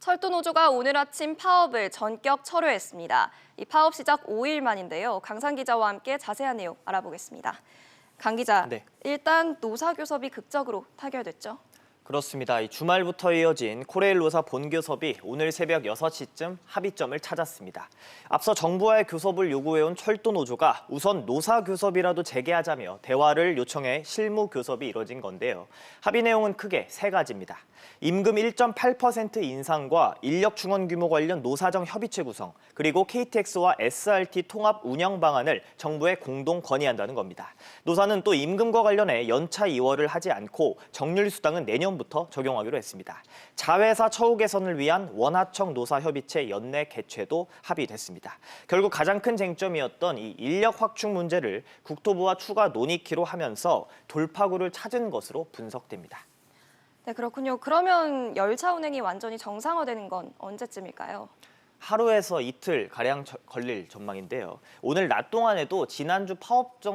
철도노조가 오늘 아침 파업을 전격 철회했습니다. 이 파업 시작 5일 만인데요. 강상 기자와 함께 자세한 내용 알아보겠습니다. 강 기자, 네. 일단 노사교섭이 극적으로 타결됐죠? 그렇습니다. 이 주말부터 이어진 코레일 노사 본교섭이 오늘 새벽 6시쯤 합의점을 찾았습니다. 앞서 정부와의 교섭을 요구해온 철도노조가 우선 노사교섭이라도 재개하자며 대화를 요청해 실무교섭이 이뤄진 건데요. 합의 내용은 크게 세 가지입니다. 임금 1.8% 인상과 인력 충원 규모 관련 노사정 협의체 구성, 그리고 KTX와 SRT 통합 운영 방안을 정부에 공동 건의한다는 겁니다. 노사는 또 임금과 관련해 연차 2월을 하지 않고 정률 수당은 내년부터 적용하기로 했습니다. 자회사 처우 개선을 위한 원하청 노사협의체 연내 개최도 합의됐습니다. 결국 가장 큰 쟁점이었던 이 인력 확충 문제를 국토부와 추가 논의키로 하면서 돌파구를 찾은 것으로 분석됩니다. 네, 그렇군요. 그러면 열차 운행이 완전히 정상화되는 건 언제쯤일까요? 하루에서 이틀 가량 걸릴 전망인데요. 오늘 낮 동안에도 지난주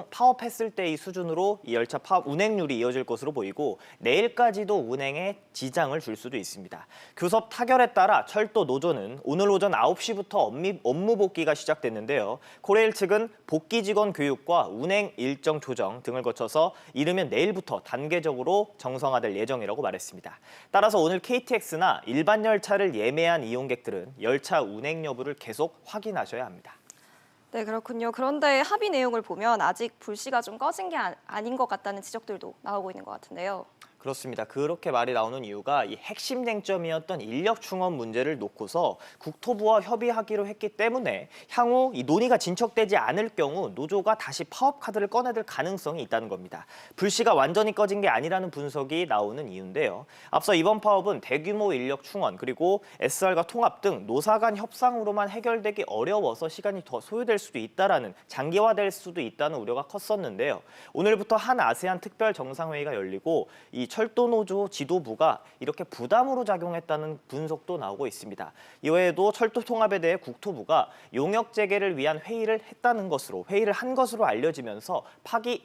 파업했을 때의 수준으로 이 열차 파업 운행률이 이어질 것으로 보이고 내일까지도 운행에 지장을 줄 수도 있습니다. 교섭 타결에 따라 철도 노조는 오늘 오전 9시부터 업무 복귀가 시작됐는데요. 코레일 측은 복귀 직원 교육과 운행 일정 조정 등을 거쳐서 이르면 내일부터 단계적으로 정상화될 예정이라고 말했습니다. 따라서 오늘 KTX나 일반 열차를 예매한 이용객들은 열차 운행 여부를 계속 확인하셔야 합니다. 네, 그렇군요. 그런데 합의 내용을 보면 아직 불씨가 좀 꺼진 게 아닌 것 같다는 지적들도 나오고 있는 것 같은데요. 그렇습니다. 그렇게 말이 나오는 이유가 이 핵심 쟁점이었던 인력 충원 문제를 놓고서 국토부와 협의하기로 했기 때문에 향후 이 논의가 진척되지 않을 경우 노조가 다시 파업 카드를 꺼내들 가능성이 있다는 겁니다. 불씨가 완전히 꺼진 게 아니라는 분석이 나오는 이유인데요. 앞서 이번 파업은 대규모 인력 충원 그리고 SR과 통합 등 노사 간 협상으로만 해결되기 어려워서 시간이 더 소요될 수도 있다라는 장기화될 수도 있다는 우려가 컸었는데요. 오늘부터 한 아세안 특별 정상회의가 열리고 이 철도노조 지도부가 이렇게 부담으로 작용했다는 분석도 나오고 있습니다. 이외에도 철도 통합에 대해 국토부가 용역 재개를 위한 회의를 한 것으로 알려지면서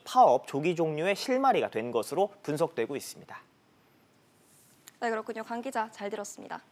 파업 조기 종료의 실마리가 된 것으로 분석되고 있습니다. 네, 그렇군요. 강 기자, 잘 들었습니다.